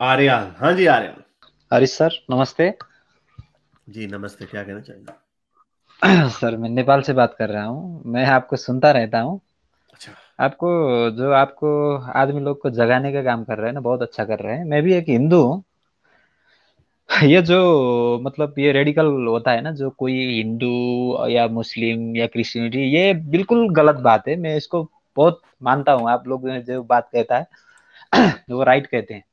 आर्यन, हाँ जी आर्यन। हरीश सर नमस्ते। जी नमस्ते, क्या कहना चाहिए? सर मैं नेपाल से बात कर रहा हूँ। मैं आपको सुनता रहता हूँ। अच्छा। आपको जो आपको आदमी लोग को जगाने का काम कर रहे हैं ना, बहुत अच्छा कर रहे हैं। मैं भी एक हिंदू हूँ। ये जो मतलब ये रेडिकल होता है ना, जो कोई हिंदू या मुस्लिम या क्रिश्चियनिटी, ये बिल्कुल गलत बात है। मैं इसको बहुत मानता हूँ। आप लोग ने जो बात कहता है वो राइट कहते हैं।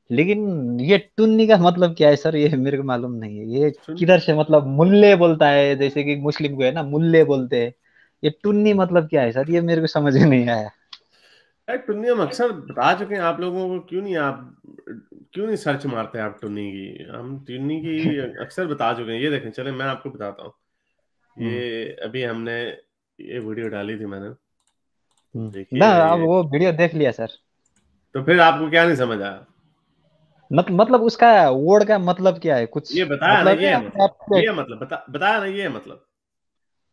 लेकिन ये टुन्नी का मतलब क्या है सर, ये मेरे को मालूम नहीं है। ये सुन। किधर से मतलब मुल्ले बोलता है, जैसे कि मुस्लिम को है ना मुल्ले बोलते हैं। ये टुन्नी मतलब क्या है सर, ये मेरे को समझ में नहीं आया। टुन्नी हम अक्सर बता चुके हैं आप लोगों को, क्यों नहीं सर्च मारते आप टुन्नी की? हम टुन्नी की अक्सर बता चुके हैं। ये देखें, चले मैं आपको बताता हूँ। हम्म। ये अभी हमने ये वीडियो डाली थी मैंने। ना, देखिए अब ये। वो वीडियो देख लिया सर। तो फिर आपको क्या नहीं समझ आया? मतलब उसका वर्ड का मतलब क्या है, कुछ ये बताया ना, मतलब ये है है अपने मतलब, आप ये है मतलब, बताया ना, ये है मतलब।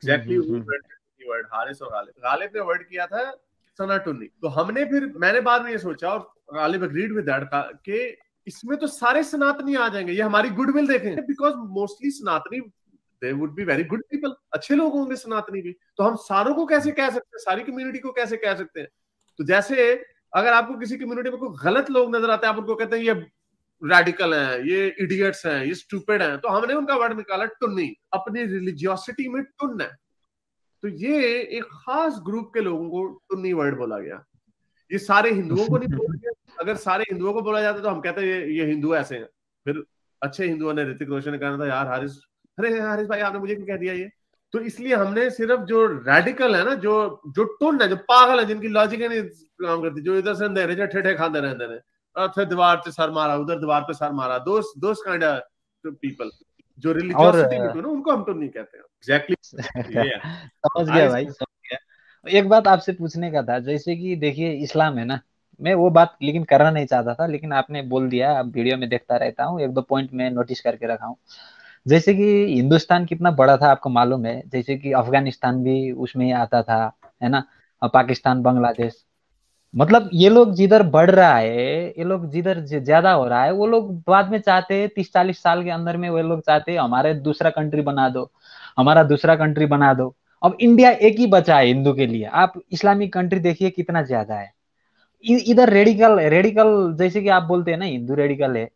Exactly hmm. Who word Haris और गालिब, गालिब ने वर्ड किया था सना टुन्नी। तो हमने फिर मैंने बाद में ये सोचा, और गालिब अग्रीड विद दैट कि इसमें तो सारे सनातनी आ जाएंगे, ये हमारी गुडविल देखें, बिकॉज मोस्टली सनातनी they would be very good people, अच्छे लोग होंगे सनातनी भी। तो हम सारों को कैसे कह सकते हैं, सारी कम्युनिटी को कैसे कह सकते हैं? तो जैसे अगर आपको किसी कम्युनिटी में कोई गलत लोग नजर आते हैं, आप उनको कहते हैं ये रेडिकल हैं, ये इडियट्स हैं, ये स्टूपिड हैं, तो हमने उनका वर्ड निकाला टुन्नी। अपनी रिलीजियोसिटी में टुन है। तो ये एक खास ग्रुप के लोगों को टुन्नी वर्ड बोला गया। ये सारे हिंदुओं को नहीं बोला गया। अगर सारे हिंदुओं को बोला जाता तो हम कहते ये हिंदू ऐसे हैं। फिर अच्छे हिंदुओं ने, ऋतिक रोशन ने कहना था यार हारिस, अरे हारिस भाई आपने मुझे क्यों कह दिया ये? तो इसलिए हमने सिर्फ जो रेडिकल है ना, जो जो टुन है, जो पागल है, जिनकी लॉजिक ही नहीं काम करती, जो इधर से अंधेरे जो ठेठे खाते रहते हैं, और फिर दीवार पे सर मारा, उधर दीवार पे सर मारा, दोस्त दोस्त काइंड ऑफ पीपल, जो और रिलीजियोसिटी में टुन है, उनको हम टुन नहीं कहते हैं। एग्जैक्टली ये है। समझ गया हारिस। भाई, समझ गया। एक बात आपसे पूछने का था, जैसे कि देखिए इस्लाम है ना। मैं वो बात लेकिन करना नहीं चाहता था, लेकिन आपने बोल दिया। अब वीडियो में देखता रहता हूँ, एक दो पॉइंट में नोटिस करके रखा हूँ। जैसे कि हिंदुस्तान कितना बड़ा था आपको मालूम है। जैसे कि अफगानिस्तान भी उसमें ही आता था, है ना। और पाकिस्तान, बांग्लादेश, मतलब ये लोग जिधर बढ़ रहा है, ये लोग जिधर ज्यादा हो रहा है, वो लोग बाद में चाहते हैं 30-40 साल के अंदर में वो लोग चाहते हैं हमारे दूसरा कंट्री बना दो, हमारा दूसरा कंट्री बना दो। अब इंडिया एक ही बचा है हिंदू के लिए। आप इस्लामिक कंट्री देखिए कितना ज्यादा है। इधर रेडिकल रेडिकल, जैसे कि आप बोलते हैं ना हिंदू रेडिकल है।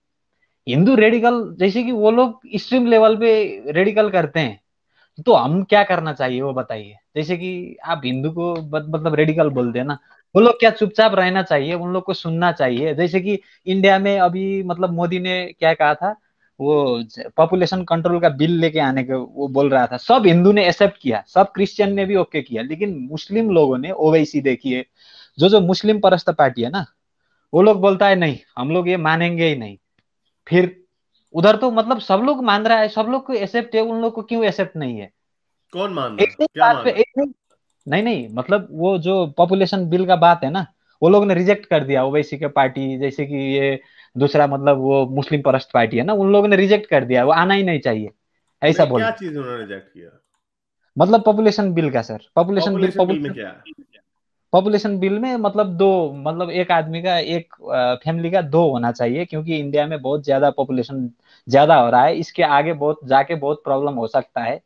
हिंदू रेडिकल जैसे कि वो लोग एक्सट्रीम लेवल पे रेडिकल करते हैं। तो हम क्या करना चाहिए वो बताइए। जैसे कि आप हिंदू को मतलब रेडिकल बोलते हैं ना, वो लोग क्या चुपचाप रहना चाहिए, उन लोग को सुनना चाहिए? जैसे कि इंडिया में अभी मतलब मोदी ने क्या कहा था, वो पॉपुलेशन कंट्रोल का बिल लेके आने के वो बोल रहा था। सब हिंदू ने एक्सेप्ट किया, सब क्रिश्चियन ने भी ओके किया, लेकिन मुस्लिम लोगों ने, ओवैसी देखिए, जो मुस्लिम परस्त पार्टी है ना, वो लोग बोलता है नहीं, हम लोग ये मानेंगे ही नहीं। फिर उधर तो मतलब सब लोग मान रहा है, सब लोग को एक्सेप्ट है, उन लोग को क्यों एक्सेप्ट नहीं है? कौन मान रहा एक है, ही क्या बात पे मान रहा एक नहीं, नहीं नहीं, मतलब वो जो पॉपुलेशन बिल का बात है ना, वो लोग ने रिजेक्ट कर दिया। ओवैसी के पार्टी जैसे कि ये दूसरा मतलब वो मुस्लिम परस्त पार्टी है ना, उन लोगों ने रिजेक्ट कर दिया, वो आना ही नहीं चाहिए, है? ऐसा नहीं, बोल क्या रहे। चीज उन्होंने रिजेक्ट किया? मतलब पॉपुलेशन बिल का sir, population bill, population bill में क्या है? पॉपुलेशन बिल में मतलब दो, मतलब एक आदमी का, एक फैमिली का दो होना चाहिए, क्योंकि इंडिया में बहुत ज्यादा पॉपुलेशन ज्यादा हो रहा है। इसके आगे बहुत जाके बहुत प्रॉब्लम हो सकता है।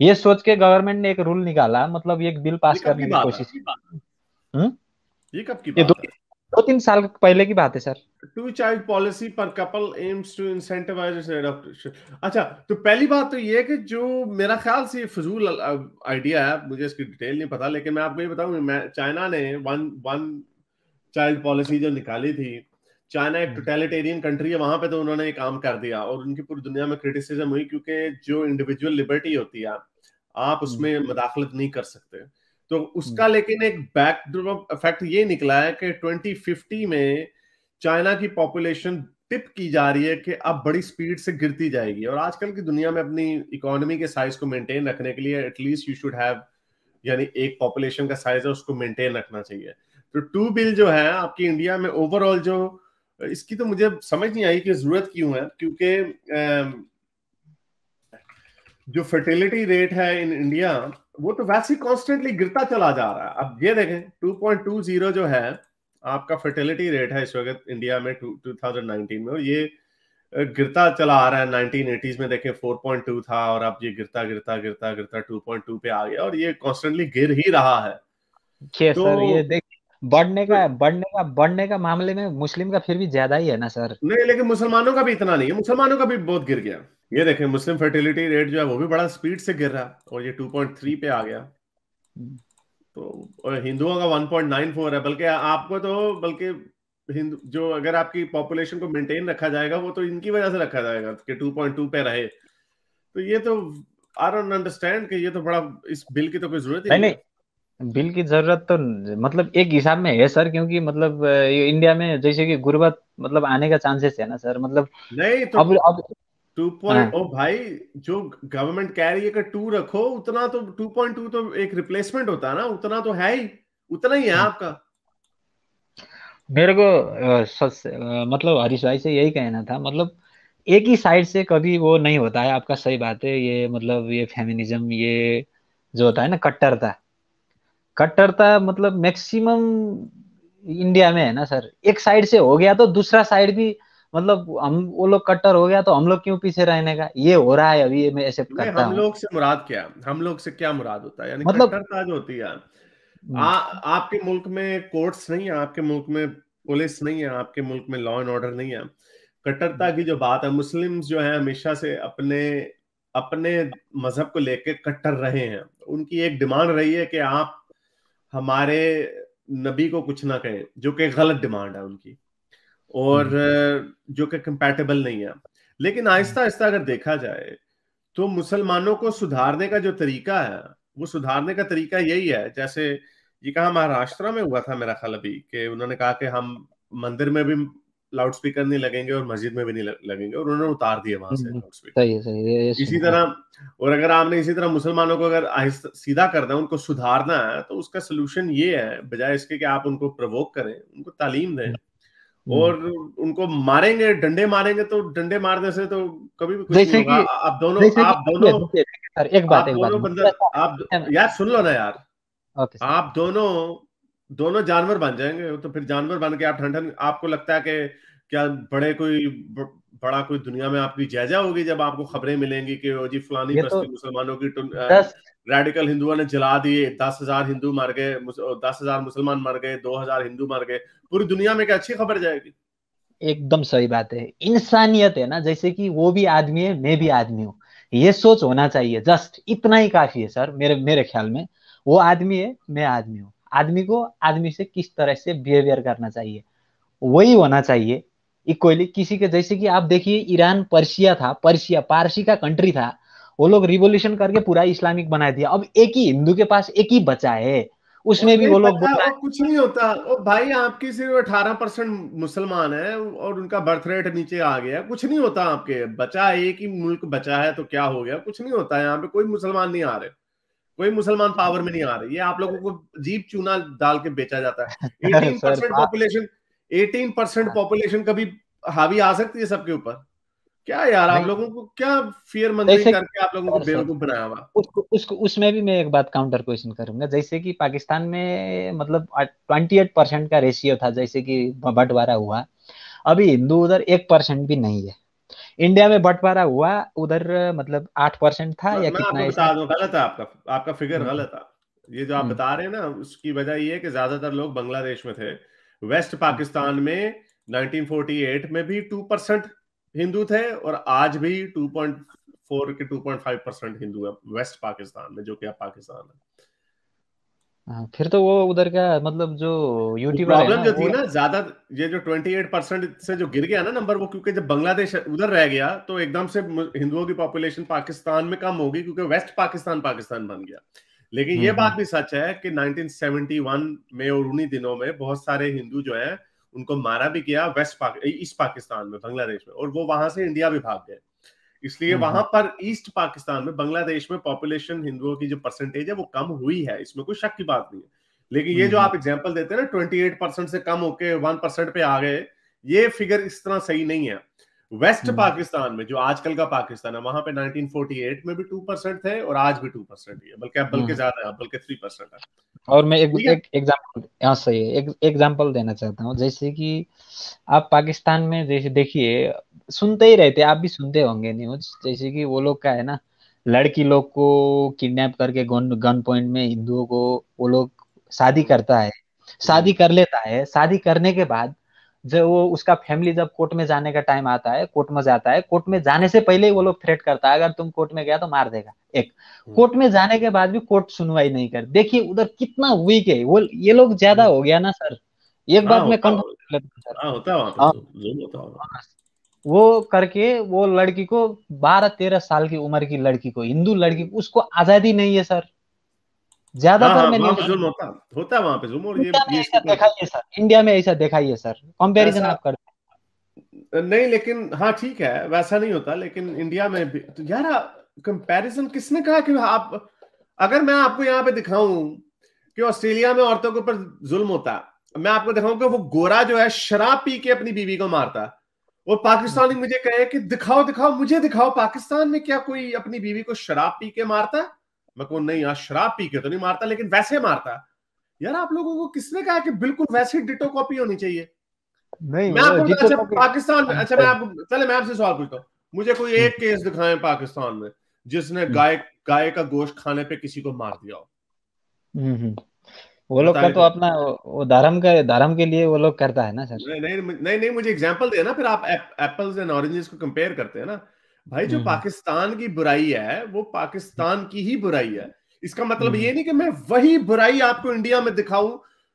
ये सोच के गवर्नमेंट ने एक रूल निकाला, मतलब एक बिल ये पास कब की करने की बात है? कोशिश। हम्म। ये कब की ये बात है? 2-3 साल पहले की बात है सर। टू चाइल्ड पॉलिसी पर couple aims to incentivise adoption. अच्छा, तो पहली बात तो ये है कि जो मेरा ख्याल से ये फजूल आइडिया है, मुझे इसकी डिटेल नहीं पता, लेकिन मैं आपको ये बताऊं, मैं चाइना ने वन वन चाइल्ड पॉलिसी जो निकाली थी। चाइना एक हम्म। टोटलिटेरियन कंट्री है, वहां पे तो उन्होंने ये काम कर दिया, और उनकी पूरी दुनिया में क्रिटिसिज्म हुई, क्योंकि जो इंडिविजुअल लिबर्टी होती है, आप हम्म। उसमें मदाखलत नहीं कर सकते। तो हम्म। उसका लेकिन एक बैकड्रॉप इफेक्ट ये निकला है कि 2050 में चाइना की पॉपुलेशन टिप की जा रही है कि अब बड़ी स्पीड से गिरती जाएगी, और आजकल की दुनिया में अपनी इकोनॉमी के साइज को मेंटेन रखने के लिए एटलीस्ट यू शुड हैव, यानी एक पॉपुलेशन का साइज है उसको मेंटेन रखना चाहिए। तो टू बिल जो है आपकी इंडिया में ओवरऑल जो, इसकी तो मुझे समझ नहीं आई कि जरूरत क्यों है, क्योंकि जो फर्टिलिटी रेट है इन इंडिया, वो तो वैसे ही कॉन्स्टेंटली गिरता चला जा रहा है। अब ये देखें 2.20 जो है आपका फर्टिलिटी रेट है इस वक्त इंडिया में 2019 में, और ये गिरता चला आ रहा है। 1980s में देखें 4.2 था, और अब ये गिरता गिरता गिरता गिरता 2.2 पे आ गया, और ये कॉन्स्टेंटली गिर ही रहा है। तो सर ये देख, बढ़ने का मामले में मुस्लिम का फिर भी ज्यादा ही है ना सर। नहीं, लेकिन मुसलमानों का भी इतना नहीं है, मुसलमानों का भी बहुत गिर गया। ये देखें मुस्लिम फर्टिलिटी रेट जो है वो भी बड़ा स्पीड से गिर रहा है, और ये 2.3 पे आ गया। तो और हिंदुओं का 1.94 है, बल्कि आपको तो बल्कि हिंदू जो, अगर आपकी पॉपुलेशन को मेंटेन रखा जाएगा वो तो इनकी वजह से रखा जाएगा कि 2.2 पे रहे। तो ये तो आई डोंट अंडरस्टैंड कि ये तो बड़ा, इस बिल की तो कोई जरूरत ही नहीं नहीं है। नहीं, बिल की जरूरत तो मतलब एक हिसाब में है सर, क्योंकि मतलब ये इंडिया में जैसे कि गुर्बत मतलब आने का चांसेस है ना सर, मतलब नहीं तो अब 2. ओ भाई, जो गवर्नमेंट कह रही है कि 2 रखो, उतना तो 2.2 तो एक रिप्लेसमेंट होता है ना, उतना तो है ही, उतना ही है हाँ, आपका। मेरे को मतलब हरीश भाई से यही कहना था, मतलब एक ही साइड से कभी वो नहीं होता है, आपका सही बात है ये, मतलब ये फेमिनिज्म, ये जो होता है ना कट्टरता, कट्टरता मतलब मैक्सिमम इंडिया में है ना सर। एक साइड से हो गया तो दूसरा साइड भी, मतलब हम वो लोग कट्टर हो गया तो हम लोग क्यों पीछे रहने का, ये हो रहा है अभी, ये मैं एक्सेप्ट नहीं, करता हम हूँ। लोग से मुराद क्या है? हम लोग से क्या मुराद होता है? यानी मतलब कट्टरता जो होती है, हम्म, आपके मुल्क में कोर्ट्स नहीं है, आपके मुल्क में पुलिस नहीं है, आपके मुल्क में लॉ एंड ऑर्डर नहीं है। कट्टरता की जो बात है, मुस्लिम्स जो है हमेशा से अपने अपने मजहब को लेके कट्टर रहे हैं। उनकी एक डिमांड रही है कि आप हमारे नबी को कुछ ना कहें, जो कि गलत डिमांड है उनकी, और हम्म, जो कि कंपैटिबल नहीं है। लेकिन आहिस्ता आहिस्ता अगर देखा जाए तो मुसलमानों को सुधारने का जो तरीका है, वो सुधारने का तरीका यही है, जैसे ये कहा महाराष्ट्र में हुआ था मेरा ख्याल अभी, कि उन्होंने कहा कि हम मंदिर में भी लाउड स्पीकर नहीं लगेंगे और मस्जिद में भी नहीं लगेंगे, और उन्होंने उतार दिए वहां से लाउड स्पीकर। सही है सही है, ये इसी सुना है। तरह, और अगर आपने इसी तरह मुसलमानों को अगर आहिस्ता सीधा करना है, उनको सुधारना है, तो उसका सोल्यूशन ये है, बजाय इसके कि आप उनको प्रवोक करें, उनको तालीम दें। हम्म, और उनको मारेंगे, डंडे मारेंगे, तो डंडे मारने से तो कभी भी कुछ नहीं जैसे होगा। कि आप दोनों देखिए सर, एक बात बंदर, मुझे आप ऐसा, यार सुन लो ना यार, ओके सर। आप दोनों दोनों जानवर बन जाएंगे। तो फिर जानवर बन के आप ठंडन, आपको लगता है कि क्या बड़ा कोई दुनिया में आपकी जायजा होगी जब आपको खबरें मिलेंगी कि वो जी फलानी ये तो बस्ती मुसलमानों की 10 रेडिकल हिंदुओं ने जला दिए, 10,000 हिंदू मर गए, 10,000 मुसलमान मर गए, 2,000 हिंदू मर गए, पूरी दुनिया में क्या अच्छी खबर जाएगी? एकदम सही बात है, इंसानियत है ना, जैसे कि वो भी आदमी है, मैं भी आदमी हूँ, ये सोच होना चाहिए, जस्ट इतना ही काफी है सर, मेरे मेरे ख्याल में। वो आदमी है, मैं आदमी हूँ, आदमी को आदमी से किस तरह से बिहेवियर करना चाहिए वही होना चाहिए इक्वली किसी के। जैसे कि आप देखिए, ईरान पर्शिया था, पर्शिया पारसी का कंट्री था, वो लोग रिवोल्यूशन करके पूरा इस्लामिक बना दिया, अब एक ही हिंदू के पास एक ही बचा है, और उसमें भी नहीं वो लोग पता, बोल रहा और कुछ नहीं होता। और भाई आपकी सिर्फ 18% मुसलमान है, और उनका बर्थ रेट नीचे आ गया, कुछ नहीं होता। आपके बचा, एक ही मुल्क बचा है, तो क्या हो गया? कुछ नहीं होता है। यहाँ पे कोई मुसलमान नहीं आ रहे, कोई मुसलमान पावर में नहीं आ रहे। ये आप लोगों को जीप चूना डाल के बेचा जाता है। है। Eighteen sir percent population 18% population कभी हावी आ सकती है सबके ऊपर? क्या यार, आप नहीं, लोगों को क्या फियर मंदरिंग जैसे करके आप लोगों को सर सर बेवकूफ बनाया हुआ? उसको उसमें भी मैं एक बात काउंटर क्वेश्चन करूंगा, जैसे कि पाकिस्तान में मतलब 28% का रेशियो था, जैसे कि बंटवारा हुआ, अभी हिंदू उधर 1% भी नहीं है। इंडिया में बंटवारा हुआ उधर मतलब 8% था या मैं कितना आपको ऐसा। बता दूं, गलत है आपका आपका फिगर हम्म, गलत है। ये जो आप हम्म, बता रहे हैं ना, उसकी वजह ये है कि ज्यादातर लोग बांग्लादेश में थे। वेस्ट हम्म, पाकिस्तान में 1948 में भी 2% हिंदू थे, और आज भी 2.4 के 2.5% हिंदू है वेस्ट पाकिस्तान में, जो कि अब पाकिस्तान है। हाँ, फिर तो वो उधर का मतलब जो वो यूट्यूबर है प्रॉब्लम ना जो थी वो। ना ज्यादा, ये जो 28% से जो गिर गया ना नंबर, वो क्योंकि जब बांग्लादेश उधर रह गया तो एकदम से हिंदुओं की पॉपुलेशन पाकिस्तान में कम होगी, क्योंकि वेस्ट पाकिस्तान पाकिस्तान बन गया। लेकिन ये बात हम्म, भी सच है कि 1971 में और उन्हीं दिनों में बहुत सारे हिंदू जो है उनको मारा भी गया ईस्ट पाकिस्तान में, बांग्लादेश में, और वो वहां से इंडिया भी भाग गए। इसलिए हम्म, वहां पर ईस्ट पाकिस्तान में, बांग्लादेश में पॉपुलेशन हिंदुओं की जो परसेंटेज है वो कम हुई है, इसमें कोई शक की बात नहीं है। लेकिन ये जो हम्म, आप एग्जांपल देते हैं ना, 28% से कम होके 1% पे आ गए, ये फिगर इस तरह सही नहीं है। वेस्ट पाकिस्तान में, जो आजकल का पाकिस्तान है, वहां पे 1948 में भी 2% थे और आज भी 2% ही है, बल्कि ज्यादा है, बल्कि 3% है। और मैं एक एग्जांपल, हाँ सही है, एक एग्जांपल देना चाहता हूँ। जैसे कि आप पाकिस्तान में जैसे देखिए, सुनते ही रहते, आप भी सुनते होंगे न्यूज, जैसे कि वो लोग का है ना, लड़की लोग को किडनैप करके गन पॉइंट में हिंदुओं को वो लोग शादी करता है, शादी कर लेता है। शादी करने के बाद जब वो उसका फैमिली जब कोर्ट में जाने का टाइम आता है, कोर्ट में जाता है, कोर्ट में जाने से पहले ही वो लोग थ्रेट करता है, अगर तुम कोर्ट में गया तो मार देगा। एक कोर्ट में जाने के बाद भी कोर्ट सुनवाई नहीं कर। देखिए उधर कितना वीक है वो, ये लोग ज्यादा हो गया ना सर। एक बात मैं कंफर्म कर लेता हूं सर। होता है वहां पे, हाँ, जुल्म होता है। वो करके वो लड़की को 12-13 साल की उम्र की लड़की को, हिंदू लड़की को, उसको आजादी नहीं है सर। ज्यादातर में वहां न्यूज पे जुल्म होता है वहां पे जुल्म। और इंडिया में ये ऐसा दिखाइए सर, इंडिया में ऐसा दिखाइए सर, कंपैरिजन ऐसा आप करते नहीं, लेकिन हाँ ठीक है, वैसा नहीं होता, लेकिन इंडिया में भी तो यार कंपैरिजन किसने कहा कि आप, अगर मैं आपको यहाँ पे दिखाऊं कि ऑस्ट्रेलिया में औरतों के ऊपर जुल्म होता है, मैं आपको दिखाऊं कि वो गोरा जो है शराब पी के अपनी बीवी को मारता है, और पाकिस्तानी मुझे कहे कि दिखाओ दिखाओ, मुझे दिखाओ पाकिस्तान में क्या कोई अपनी बीवी को शराब पी के मारता है। मैं कहूँ नहीं यार, शराब पी के तो नहीं मारता, लेकिन वैसे मारता है। यार आप लोगों को किसने कहा कि बिल्कुल वैसी डिटो कॉपी होनी चाहिए? नहीं मैं वो आपको जितो अच्छा को पाकिस्तान में, अच्छा मैं आपको, चले मैं आपसे सवाल पूछता हूँ, मुझे कोई एक केस दिखाएं पाकिस्तान में जिसने गाय का गोश्त खाने पे किसी को मार दिया हो। वो लोग का बताइए तो तो। अपना वो धर्म के लिए वो लोग करता है ना सर। नहीं नहीं नहीं नहीं, मुझे एग्जांपल देना, फिर आप एप्पल्स एंड ऑरेंजेस को कंपेयर करते हैं ना भाई। जो पाकिस्तान की बुराई है वो पाकिस्तान की ही बुराई है। इसका मतलब ये नहीं कि मैं वही बुराई आपको इंडिया में दिखाऊं,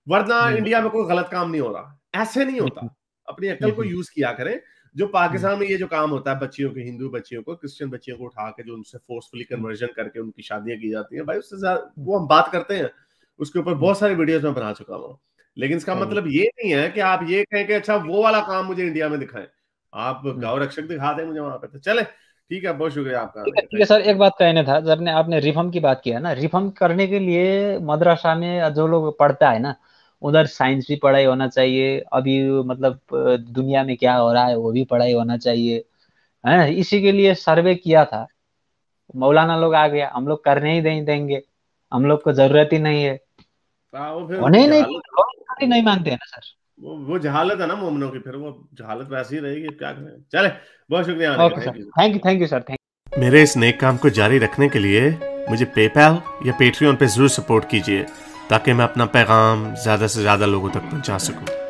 वरना इंडिया में कोई गलत काम नहीं हो रहा। ऐसे नहीं होता। अपनी अक्ल को यूज किया करें। जो पाकिस्तान में ये जो काम होता है, बच्चियों के, हिंदू बच्चियों को, क्रिश्चियन बच्चियों को उठा के जो उनसे फोर्सफुली कन्वर्जन करके उनकी शादियां की जाती हैं भाई, उससे वो हम बात करते हैं, उसके ऊपर बहुत सारी वीडियोस में बना चुका हूँ। लेकिन इसका मतलब ये नहीं है कि आप ये कहें कि अच्छा वो वाला काम मुझे इंडिया में दिखाएं, आप गौ रक्षक दिखा दें मुझे वहां पे। तो चले ठीक है, बहुत शुक्रिया आपका। ठीक है सर, एक बात कहने था, जब आपने रिफॉर्म की बात किया ना, रिफॉर्म करने के लिए मदरसा में जो लोग पढ़ता है ना, उधर साइंस भी पढ़ाई होना चाहिए, अभी मतलब दुनिया में क्या हो रहा है वो भी पढ़ाई होना चाहिए, है। इसी के लिए सर्वे किया था, मौलाना लोग आ गया, हम लोग करने ही नहीं देंगे, हम लोग को जरूरत ही नहीं है। वो फिर होने उनकी ही नहीं, जहालत, लोग ही नहीं मानते हैं ना सर। वो जहालत है ना मोमिनों की, फिर वो जहालत वैसी ही रहेगी, क्या करें। चले, बहुत शुक्रिया आने का, okay sir, thank you. Thank you sir, thank. मेरे इस नेक काम को जारी रखने के लिए मुझे पेपैल या पेट्रियन पे जरूर सपोर्ट कीजिए, ताकि मैं अपना पैगाम ज्यादा से ज्यादा लोगों तक पहुंचा सकूं।